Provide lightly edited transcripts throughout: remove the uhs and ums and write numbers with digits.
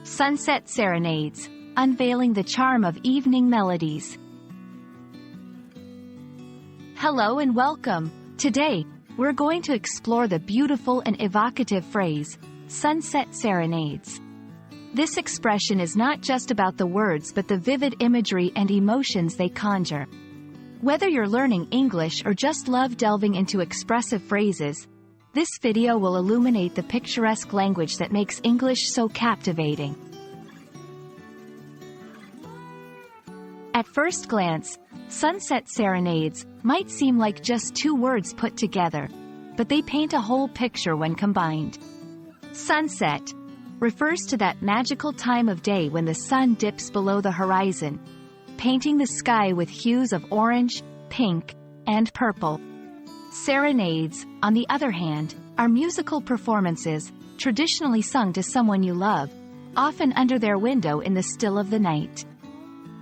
Sunset Serenades, Unveiling the Charm of Evening Melodies. Hello and welcome. Today, we're going to explore the beautiful and evocative phrase, Sunset Serenades. This expression is not just about the words but the vivid imagery and emotions they conjure. Whether you're learning English or just love delving into expressive phrases, this video will illuminate the picturesque language that makes English so captivating. At first glance, Sunset Serenades might seem like just two words put together, but they paint a whole picture when combined. Sunset refers to that magical time of day when the sun dips below the horizon, painting the sky with hues of orange, pink, and purple. Serenades, on the other hand, are musical performances, traditionally sung to someone you love, often under their window in the still of the night.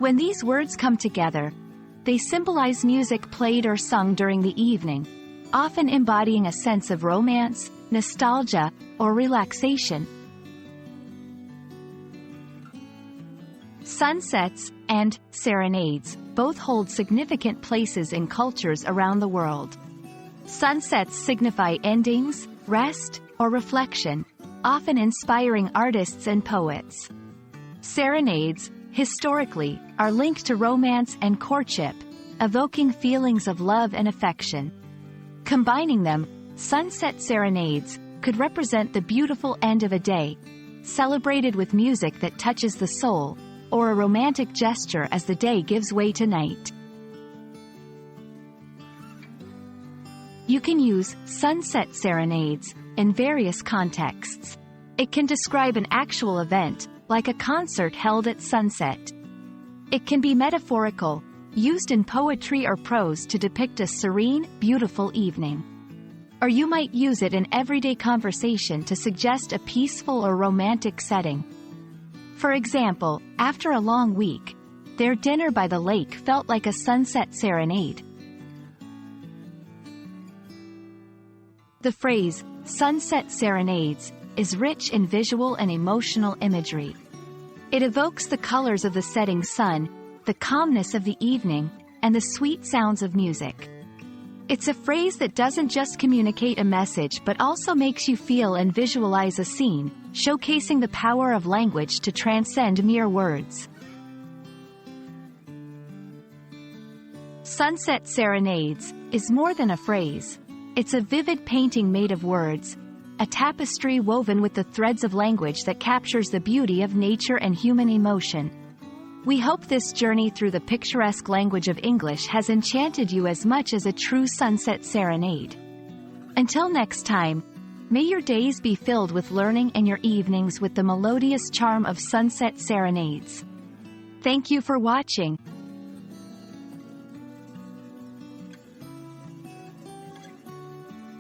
When these words come together, they symbolize music played or sung during the evening, often embodying a sense of romance, nostalgia, or relaxation. Sunsets and serenades both hold significant places in cultures around the world. Sunsets signify endings, rest, or reflection, often inspiring artists and poets. Serenades, historically, are linked to romance and courtship, evoking feelings of love and affection. Combining them, Sunset Serenades could represent the beautiful end of a day, celebrated with music that touches the soul, or a romantic gesture as the day gives way to night. You can use Sunset Serenades in various contexts. It can describe an actual event, like a concert held at sunset. It can be metaphorical, used in poetry or prose to depict a serene, beautiful evening. Or you might use it in everyday conversation to suggest a peaceful or romantic setting. For example, after a long week, their dinner by the lake felt like a sunset serenade. The phrase, Sunset Serenades, is rich in visual and emotional imagery. It evokes the colors of the setting sun, the calmness of the evening, and the sweet sounds of music. It's a phrase that doesn't just communicate a message but also makes you feel and visualize a scene, showcasing the power of language to transcend mere words. Sunset Serenades is more than a phrase. It's a vivid painting made of words, a tapestry woven with the threads of language that captures the beauty of nature and human emotion. We hope this journey through the picturesque language of English has enchanted you as much as a true sunset serenade. Until next time, may your days be filled with learning and your evenings with the melodious charm of Sunset Serenades. Thank you for watching.